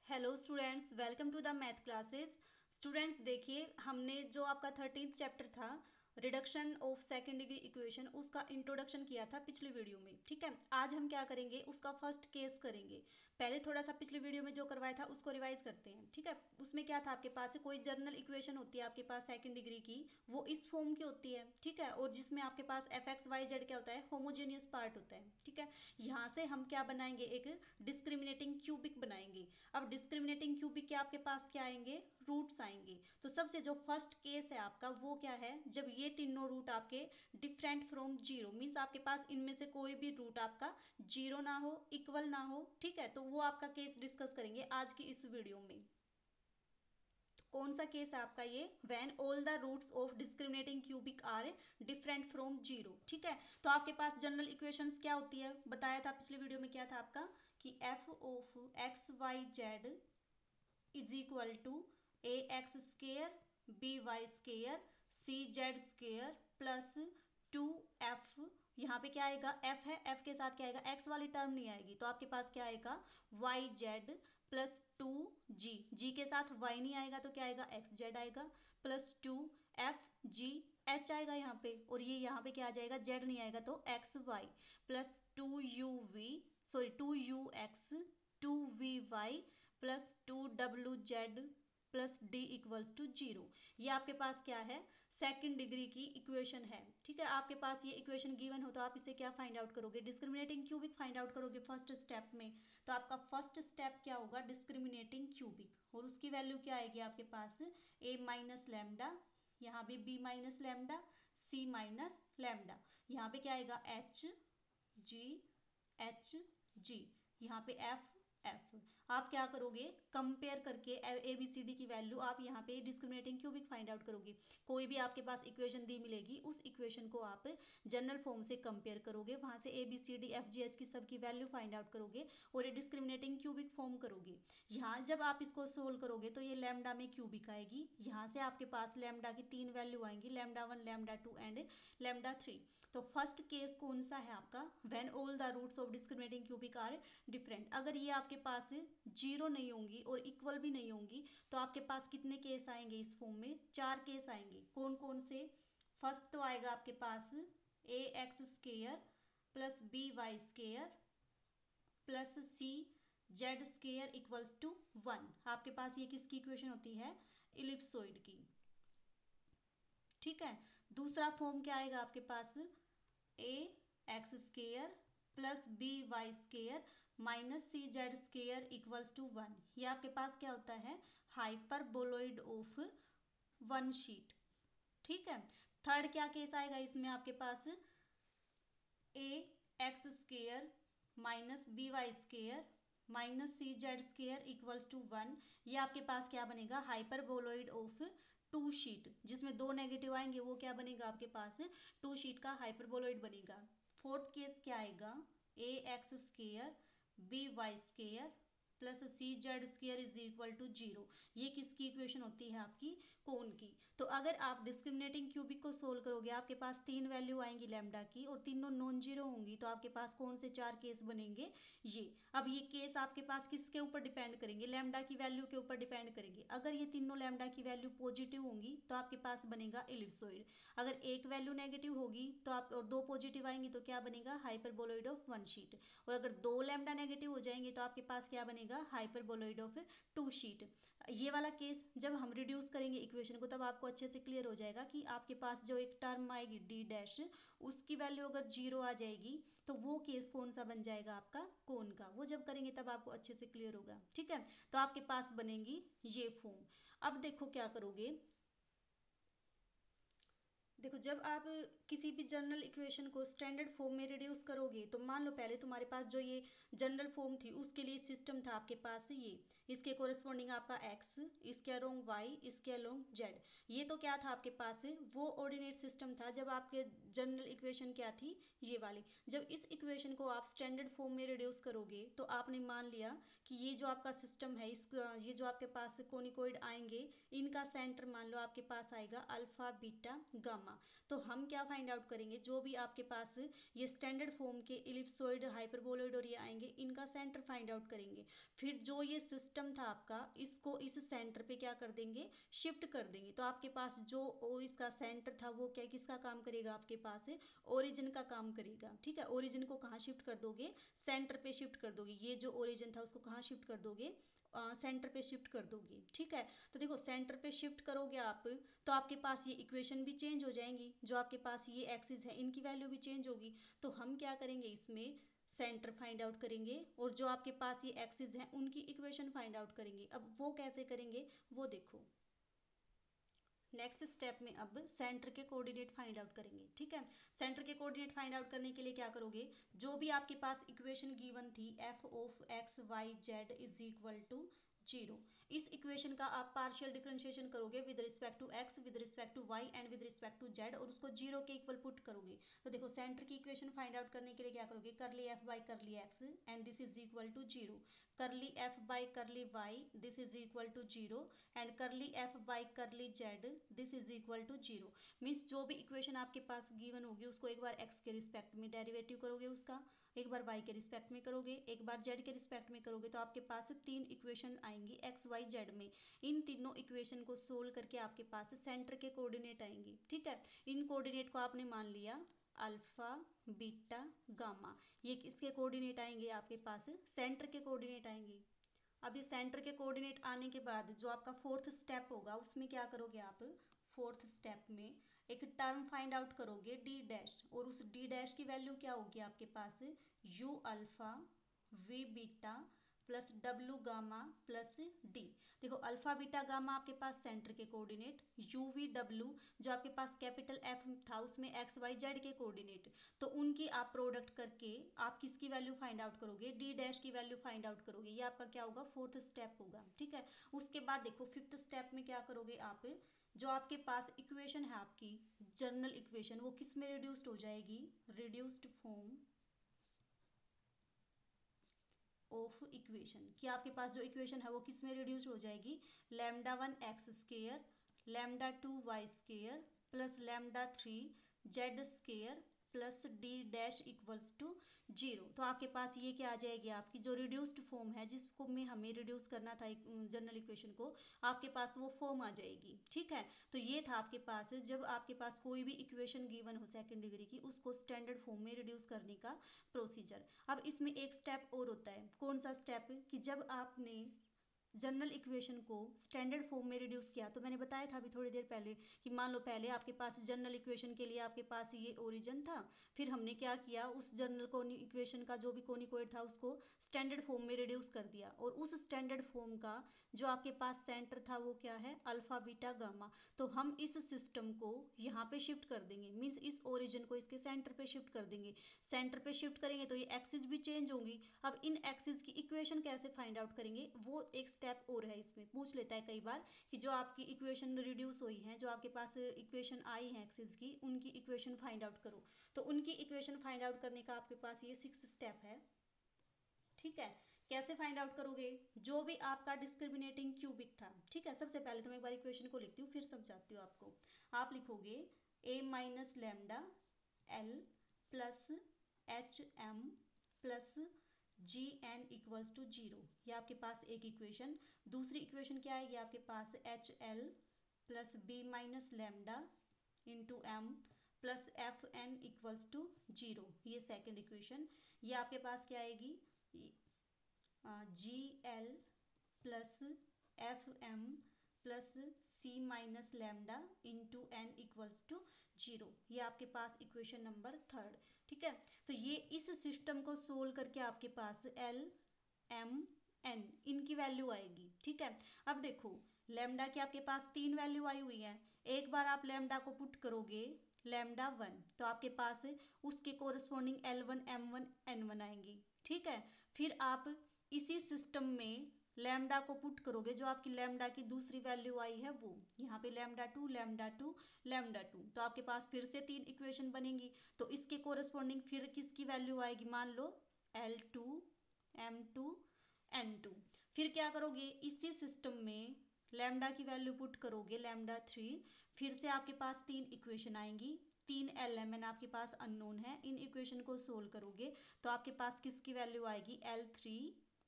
Hello students, welcome to the math classes. Students देखिए, हमने जो आपका 13th चैप्टर था reduction of second degree equation, उसका इंट्रोडक्शन किया था पिछली वीडियो में। ठीक है, आज हम क्या करेंगे, उसका फर्स्ट केस करेंगे। पहले थोड़ा सा पिछली वीडियो में जो करवाया था उसको रिवाइज करते हैं। ठीक है, उसमें क्या था, आपके पास कोई जर्नल इक्वेशन होती है आपके पास सेकंड डिग्री की, वो इस फॉर्म की होती है। ठीक है, और जिसमें आपके पास एफ एक्स वाई जेड क्या होता है, होमोजेनियस पार्ट होता है। ठीक है, यहाँ से हम क्या बनाएंगे, एक डिस्क्रिमिनेटिंग क्यूबिक बनाएंगे। अब डिस्क्रिमिनेटिंग क्यूबिक के आपके पास क्या आएंगे, रूट्स आएंगे। तो सबसे जो फर्स्ट केस है आपका वो क्या है, जब ये तीनों रूट आपके डिफरेंट फ्रॉम जीरो, मीन्स आपके पास इनमें से कोई भी रूट आपका जीरो ना हो, इक्वल ना हो। ठीक है, तो वो आपका केस डिस्कस करेंगे आज की इस वीडियो में। कौन सा केस है आपका ये, when all the roots of discriminating cubic are different from zero. ठीक है, तो आपके पास जनरल इक्वेशंस क्या होती है, बताया था पिछली वीडियो में, क्या था आपका कि f of x y z is equal to a x square b y square c z square plus two f. यहाँ पे क्या आएगा, एफ है, एफ के साथ क्या आएगा, एक्स वाली टर्म नहीं आएगी, तो आपके पास क्या आएगा, वाई जेड प्लस टू जी, जी के साथ वाई नहीं आएगा तो क्या आएगा, एक्स जेड आएगा, plus two F g H आएगा यहाँ पे, और ये यहाँ पे क्या आ जाएगा, जेड नहीं आएगा तो x y plus two u v, sorry two u x two v y plus two डब्ल्यू z plus d equals to zero. ये आपके पास क्या है, सेकंड डिग्री की इक्वेशन है। ठीक है, आपके पास ये इक्वेशन गिवन हो तो आप इसे क्या फाइंड आउट करोगे, डिस्क्रिमिनेटिंग क्यूबिक फाइंड आउट करोगे फर्स्ट स्टेप में। तो आपका फर्स्ट स्टेप क्या होगा, डिस्क्रिमिनेटिंग क्यूबिक, और उसकी वैल्यू क्या आएगी आपके पास, ए माइनस लैम्डा, यहाँ पे बी माइनस लैम्डा, सी माइनस लैम्डा, यहाँ पे क्या आएगा, एच जी एच जी, यहाँ पे एफ एफ। आप क्या करोगे, कंपेयर करके ए बी सी डी की वैल्यू आप यहाँ पे डिस्क्रिमिनेटिंग क्यूबिक फाइंड आउट करोगे। कोई भी आपके पास इक्वेशन दी मिलेगी, उस इक्वेशन को आप जनरल फॉर्म से कंपेयर करोगे, वहाँ से a b c d f g h की सबकी वैल्यू फाइंड आउट करोगे और ये डिस्क्रिमिनेटिंग क्यूबिक फॉर्म करोगे। यहाँ जब आप इसको सोल्व करोगे तो ये लैम्डा में क्यूबिक आएगी, यहाँ से आपके पास लैम्डा की तीन वैल्यू आएंगी, lambda one lambda two and lambda three. तो फर्स्ट केस कौन सा है आपका, when all the roots of discriminating cubic are different. अगर ये आपके पास जीरो नहीं होंगी और इक्वल भी नहीं होंगी तो आपके पास कितने केस आएंगे इस फॉर्म में, चार केस आएंगे। कौन कौन से, फर्स्ट तो आएगा आपके पास a x square plus b y square plus c z square equals to one. आपके पास ये किसकी इक्वेशन होती है, इलिप्सोइड की। ठीक है, दूसरा फॉर्म क्या आएगा आपके पास, a x square plus b y square minus c z square equals to one. ये आपके पास क्या होता है, हाइपरबोलॉइड ऑफ वन शीट। ठीक है, थर्ड क्या केस आएगा इसमें आपके पास, a x square minus b y square minus c z square equals to one. ये आपके पास क्या बनेगा, हाइपरबोलॉइड ऑफ टू शीट, जिसमें दो नेगेटिव आएंगे, वो क्या बनेगा आपके पास, टू शीट का हाइपरबोलॉइड बनेगा। फोर्थ केस क्या आएगा, a x square b y square plus c z square is equal to zero. ये किसकी इक्वेशन होती है आपकी, कोन की। तो अगर आप डिस्क्रिमिनेटिंग क्यूबिक को सोल्व करोगे, आपके पास तीन वैल्यू आएंगी लैम्डा की और तीनों नॉन जीरो होंगी, तो आपके पास कौन से चार केस बनेंगे, ये। अब ये केस आपके पास किसके ऊपर डिपेंड करेंगे, लैम्डा की वैल्यू के ऊपर डिपेंड करेंगे। अगर ये तीनों लैम्डा की वैल्यू पॉजिटिव होंगी तो आपके पास बनेगा इलिप्सोइड। अगर एक वैल्यू नेगेटिव होगी तो आप, और दो पॉजिटिव आएंगी तो क्या बनेगा, हाइपरबोलॉइड ऑफ वन शीट। और अगर दो लैम्डा नेगेटिव हो जाएंगे तो आपके पास क्या बनेगा, हाइपरबोलॉइड ऑफ टू शीट। ये वाला केस जब हम रिड्यूस करेंगे इक्वेशन को, तब आपको अच्छे से क्लियर हो जाएगा कि आपके पास जो एक टर्म आएगी डी डैश, उसकी वैल्यू अगर जीरो आ जाएगी तो वो केस कौन सा बन जाएगा आपका, कोन का। वो जब करेंगे तब आपको अच्छे से क्लियर होगा। ठीक है, तो आपके पास बनेगी ये फॉर्म। अब देखो क्या करोगे, देखो जब आप किसी भी जनरल इक्वेशन को स्टैंडर्ड फॉर्म में रिड्यूस करोगे, तो मान लो पहले तुम्हारे पास जो ये जनरल फॉर्म थी उसके लिए सिस्टम था आपके पास ये, इसके कोरिस्पॉन्डिंग आपका x, इसके अलोंग y, इसके अलोंग z। ये तो क्या था आपके पास, वो ऑर्डिनेट सिस्टम था जब आपके जनरल इक्वेशन क्या थी, ये वाली। जब इस इक्वेशन को आप स्टैंडर्ड फॉर्म में रिड्यूस करोगे तो आपने मान लिया कि ये जो आपका सिस्टम है, इस ये जो आपके पास कोनिकोइड आएंगे, इनका सेंटर मान लो आपके पास आएगा अल्फा बीटा गामा। गामा। तो हम क्या फाइंड आउट करेंगे, जो भी आपके पास ये स्टैंडर्ड फॉर्म के इलिप्सॉइड, हाइपरबोलॉइड और ये आएंगे, इनका सेंटर फाइंड आउट करेंगे। फिर जो ये सिस्टम था आपका, इसको इस सेंटर पे क्या कर देंगे, शिफ्ट कर देंगे। तो आपके पास जो इसका सेंटर था वो क्या किसका काम करेगा, आपके पास ओरिजिन का काम करेगा। ठीक है, ओरिजिन को कहाँ शिफ्ट कर दोगे, सेंटर पे शिफ्ट कर दोगे। ये जो ओरिजिन था उसको कहाँ शिफ्ट कर दोगे, सेंटर पे शिफ्ट कर दोगे। ठीक है, तो देखो सेंटर पे शिफ्ट करोगे आप, तो आपके पास ये इक्वेशन भी चेंज हो जाएंगी। जो आपके पास ये एक्सिस है इनकी वैल्यू भी चेंज होगी। तो हम क्या करेंगे, इसमें सेंटर फाइंड आउट करेंगे और जो आपके पास ये एक्सिस हैं उनकी इक्वेशन फाइंड आउट करेंगे। अब वो कैसे करेंगे वो देखो। नेक्स्ट स्टेप में अब सेंटर के कोऑर्डिनेट फाइंड आउट करेंगे। ठीक है, सेंटर के कोऑर्डिनेट फाइंड आउट करने के लिए क्या करोगे, जो भी आपके पास इक्वेशन गिवन थी f of x y z is equal to 0, इस इक्वेशन का आप पार्शियल डिफरेंशिएशन करोगे with respect to x, with respect to y and with respect to z, और उसको 0 के इक्वल पुट करोगे। तो देखो सेंटर की इक्वेशन फाइंड आउट करने के लिए क्या करोगे, curly f by curly x and this is equal to 0, curly f by curly y this is equal to 0 and curly f by curly z this is equal to 0। Means जो भी equation आपके पास given होगी उसको एक बार x के respect में डेरिवेटिव करोगे उसका, एक बार y के रिस्पेक्ट में करोगे, एक बार z के रिस्पेक्ट में करोगे, तो आपके पास 3 इक्वेशन आएंगी x y z में। इन तीनों इक्वेशन को सोल्व करके आपके पास सेंटर के कोऑर्डिनेट आएंगे। ठीक है, इन कोऑर्डिनेट को आपने मान लिया अल्फा बीटा गामा, ये किसके कोऑर्डिनेट आएंगे, आपके पास सेंटर के कोऑर्डिनेट आएंगे। अब ये सेंटर के कोऑर्डिनेट आने के बाद जो आपका फोर्थ स्टेप होगा उसमें क्या करोगे आप, फोर्थ स्टेप में एक टर्म फाइंड आउट करोगे डी डैश, और उस डी डैश की वैल्यू क्या होगी आपके पास, u alpha v beta plus डब्लू गामा प्लस डी। देखो अल्फा बीटा गामा आपके पास सेंटर के कोऑर्डिनेट, यू वी डब्लू जो आपके पास कैपिटल एफ था उसमें एक्स वाई जेड के कोऑर्डिनेट, तो उनकी आप प्रोडक्ट करके आप किसकी वैल्यू फाइंड आउट करोगे, डी डैश की वैल्यू फाइंड आउट करोगे। ये आपका क्या होगा, फोर्थ स्टेप होगा। ठीक है, उसके बाद देखो फिफ्थ स्टेप में क्या करोगे आप, जो आपके पास इक्वेशन है आपकी जनरल इक्वेशन, वो किस में रिड्यूस्ड हो जाएगी, रिड्यूस्ड फॉर्म ऑफ इक्वेशन, कि आपके पास जो इक्वेशन है वो किस में रिड्यूस हो जाएगी, lambda 1 x square, lambda 2 y square plus lambda 3 z square plus d dash equals to 0। तो आपके पास ये क्या आ जाएगी, आपकी जो रिड्यूस्ड फॉर्म है जिसको में हमें रिड्यूस करना था जनरल इक्वेशन को, आपके पास वो फॉर्म आ जाएगी। ठीक है, तो ये था आपके पास जब आपके पास कोई भी इक्वेशन गिवन हो सेकंड डिग्री की, उसको स्टैंडर्ड फॉर्म में रिड्यूस करने का प्रोसीजर। अब इसमें एक स्टेप और होता है, कौन सा स्टेप, कि जब आपने जनरल इक्वेशन को स्टैंडर्ड फॉर्म में रिड्यूस किया, तो मैंने बताया था अभी थोड़ी देर पहले कि मान लो पहले आपके पास जनरल इक्वेशन के लिए आपके पास ये ओरिजिन था, फिर हमने क्या किया, उस जनरल कोनी इक्वेशन का जो भी कोनिकोइड था उसको स्टैंडर्ड फॉर्म में रिड्यूस कर दिया, और उस स्टैंडर्ड फॉर्म का जो आपके पास सेंटर था वो क्या है, अल्फा बीटा गामा। तो हम इस सिस्टम को यहाँ पे शिफ्ट कर देंगे, मीन्स इस ओरिजिन को इसके सेंटर पे शिफ्ट कर देंगे। सेंटर पे शिफ्ट करेंगे तो ये एक्सिस भी चेंज होंगी। अब इन एक्सिस की इक्वेशन कैसे फाइंड आउट करेंगे, वो एक स्टेप और है, इसमें पूछ लेता है कई बार कि जो आपकी इक्वेशन रिड्यूस हुई है, जो आपके पास इक्वेशन आई है एक्सिस की, उनकी इक्वेशन फाइंड आउट करो। तो उनकी इक्वेशन फाइंड आउट करने का आपके पास ये सिक्स्थ स्टेप है। ठीक है, कैसे फाइंड आउट करोगे, जो भी आपका डिस्क्रिमिनेटिंग क्यूबिक था। ठीक है, सबसे पहले तो मैं एक बार इक्वेशन को लिखती हूँ फिर समझाती हूँ आपको। आप लिखोगे a minus lambda l plus h m plus g n equals to 0, ये आपके पास एक इक्वेशन। दूसरी इक्वेशन क्या आएगी आपके पास, h l plus b minus lambda into m plus f n equals to 0, ये सेकेंड इक्वेशन। ये आपके पास क्या आएगी, g l plus f m plus c minus lambda into n equals to 0, ये आपके पास इक्वेशन नंबर थर्ड। ठीक है, तो ये इस सिस्टम को सोल्व करके आपके पास एल एम एन इनकी वैल्यू आएगी। ठीक है, अब देखो लैम्डा की आपके पास 3 वैल्यू आई हुई है, एक बार आप लैम्डा को पुट करोगे लैम्डा 1, तो आपके पास उसके कोरस्पॉन्डिंग L1 M1 N1 आएंगी। ठीक है, फिर आप इसी सिस्टम में लैम्डा को पुट करोगे, जो आपकी लैम्डा की दूसरी वैल्यू आई है वो यहाँ पे लैम्डा 2 लैम्डा 2 लैम्डा 2, तो आपके पास फिर से 3 इक्वेशन बनेंगी। तो इसके कोरस्पॉन्डिंग फिर किसकी वैल्यू आएगी, मान लो L2 M2 N2। फिर क्या करोगे, इसी सिस्टम में लैम्डा की वैल्यू पुट करोगे लैम्डा 3, फिर से आपके पास 3 इक्वेशन आएंगी, 3 LMN आपके पास अननोन है, इन इक्वेशन को सोल्व करोगे तो आपके पास किसकी वैल्यू आएगी, L3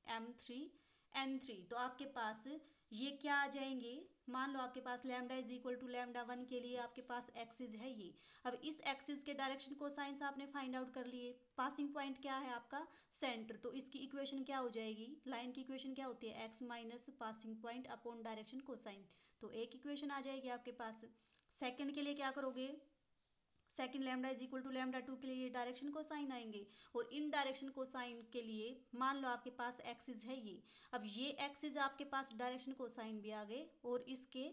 M3 N3। तो आपके पास ये क्या आ जाएंगे, मान लो आपके पास lambda is equal to lambda 1 के लिए आपके पास एक्सिस है ये। अब इस एक्सिस के डायरेक्शन कोसाइंस आपने फाइंड आउट कर लिए, पासिंग पॉइंट क्या है आपका, सेंटर, तो इसकी इक्वेशन क्या हो जाएगी, लाइन की इक्वेशन क्या होती है, x minus passing point upon direction cosine. तो एक इक्वेशन आ जाएगी आपके पास। सेकंड के लिए क्या करोगे, second lambda is equal to lambda 2 के लिए डायरेक्शन कोसाइन आएंगे, और इन डायरेक्शन कोसाइन के लिए मान लो आपके पास एक्सिस है ये। अब ये एक्सिस आपके पास डायरेक्शन कोसाइन भी आ गए और इसके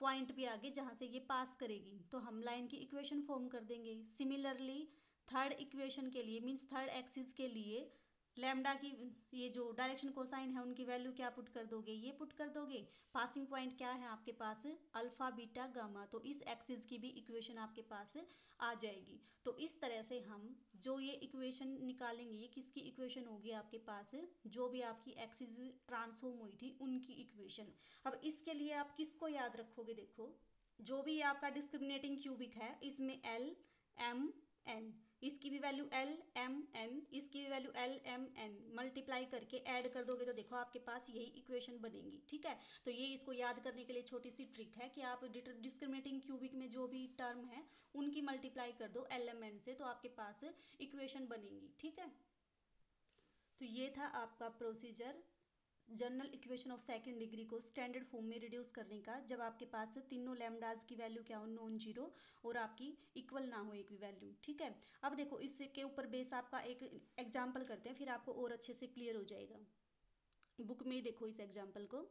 पॉइंट भी आगे जहाँ से ये पास करेगी, तो हम लाइन की इक्वेशन फॉर्म कर देंगे। सिमिलरली थर्ड इक्वेशन के लिए मीन्स थर्ड एक्सिस के लिए लैम्डा की ये जो डायरेक्शन कोसाइन है उनकी वैल्यू क्या पुट कर दोगे, ये पुट कर दोगे। पासिंग पॉइंट क्या है आपके पास, अल्फा बीटा गामा, तो इस एक्सिस की भी इक्वेशन आपके पास आ जाएगी। तो इस तरह से हम जो ये इक्वेशन निकालेंगे, ये किसकी इक्वेशन होगी आपके पास, जो भी आपकी एक्सिस ट्रांसफॉर्म हुई थी उनकी इक्वेशन। अब इसके लिए आप किसको याद रखोगे, देखो जो भी आपका डिस्क्रिमिनेटिंग क्यूबिक है इसमें L M N, इसकी भी वैल्यू L M N, इसकी भी value L M N multiply करके ऐड कर दोगे तो देखो आपके पास यही इक्वेशन बनेगी। ठीक है, तो ये इसको याद करने के लिए छोटी सी ट्रिक है कि आप डिस्क्रिमिनेटिंग क्यूबिक में जो भी टर्म है उनकी मल्टीप्लाई कर दो L M N से, तो आपके पास इक्वेशन बनेगी। ठीक है, तो ये था आपका procedure general equation of second degree को स्टैंडर्ड फॉर्म में रिड्यूस करने का, जब आपके पास तीनों लैम्डाज की वैल्यू क्या हो, नॉन जीरो, और आपकी इक्वल ना हो एक भी वैल्यू। ठीक है, अब देखो इसके ऊपर बेस आपका एक एग्जाम्पल करते हैं, फिर आपको और अच्छे से क्लियर हो जाएगा। बुक में देखो इस एग्जाम्पल को,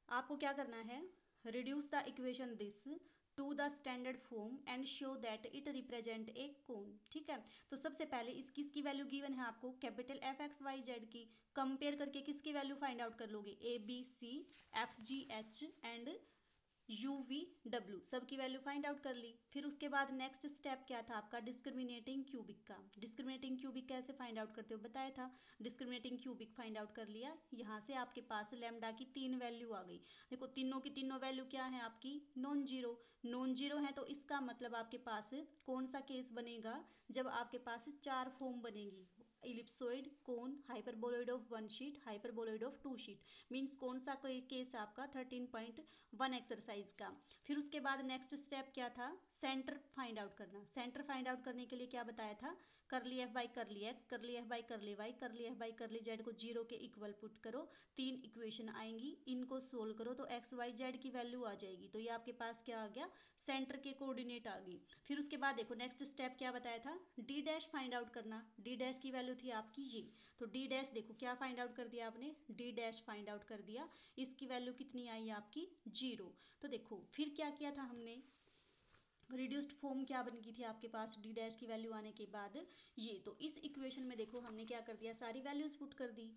आपको क्या करना है, reduce the equation this to the standard form and show that it represent a cone. ठीक है, तो सबसे पहले इसकी वैल्यू गिवन है आपको कैपिटल FXYZ की, कंपेयर करके किसकी वैल्यू फाइंड आउट कर लोगे, ABCFGH एंड UVW, सबकी वैल्यू फाइंड आउट कर ली। फिर उसके बाद नेक्स्ट स्टेप क्या था आपका, डिस्क्रिमिनेटिंग क्यूबिक का। डिस्क्रिमिनेटिंग क्यूबिक कैसे फाइंड आउट करते हो बताया था, डिस्क्रिमिनेटिंग क्यूबिक फाइंड आउट कर लिया, यहाँ से आपके पास लैम्डा की 3 वैल्यू आ गई। देखो तीनों की तीनों वैल्यू क्या है आपकी, नॉन जीरो। नॉन जीरो है तो इसका मतलब आपके पास कौन सा केस बनेगा, जब आपके पास 4 फॉर्म बनेगी, ellipsoid, cone, hyperboloid of 1 sheet, hyperboloid of 2 sheet, means कौन सा केस आपका 13.1 एक्सरसाइज का। फिर उसके बाद नेक्स्ट स्टेप क्या था, सेंटर फाइंड आउट करना। सेंटर फाइंड आउट करने के लिए क्या बताया था, करली F बाई करली एक्स, करली F बाई करली वाई, करली F बाई करली जेड को जीरो के इक्वल पुट करो, 3 इक्वेशन आएंगी, इनको सोल्व करो तो XYZ की वैल्यू आ जाएगी। तो ये आपके पास क्या आ गया, सेंटर के कोऑर्डिनेट आ गई। फिर उसके बाद देखो नेक्स्ट स्टेप क्या बताया था, D डैश फाइंड आउट करना। D डैश की वैल्यू थी आपकी ये, तो D डैश देखो क्या फाइंड आउट कर दिया आपने, D डैश फाइंड आउट कर दिया, इसकी वैल्यू कितनी आई आपकी, 0। तो देखो फिर क्या किया था हमने, रिड्यूस्ड फॉर्म क्या बन गई थी आपके पास D डैश की वैल्यू आने के बाद ये, तो इस इक्वेशन में देखो हमने क्या कर दिया, सारी वैल्यूज पुट कर दी,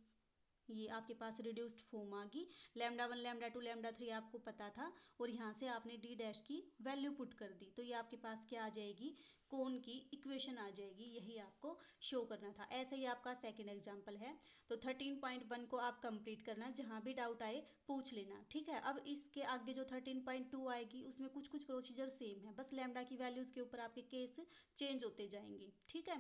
ये आपके पास रिड्यूस्ड फॉर्म आ गई। लैम्डा 1 लैम्डा 2 लैम्डा 3 आपको पता था, और यहाँ से आपने D डैश की वैल्यू पुट कर दी, तो ये आपके पास क्या आ जाएगी, कोन की इक्वेशन आ जाएगी, यही आपको शो करना था। ऐसे ही आपका सेकंड एग्जांपल है, तो 13.1 को आप कंप्लीट करना, जहाँ भी डाउट आए पूछ लेना। ठीक है, अब इसके आगे जो 13.2 आएगी उसमें कुछ कुछ प्रोसीजर सेम है, बस लैम्डा की वैल्यूज़ के ऊपर आपके केस चेंज होते जाएंगे। ठीक है,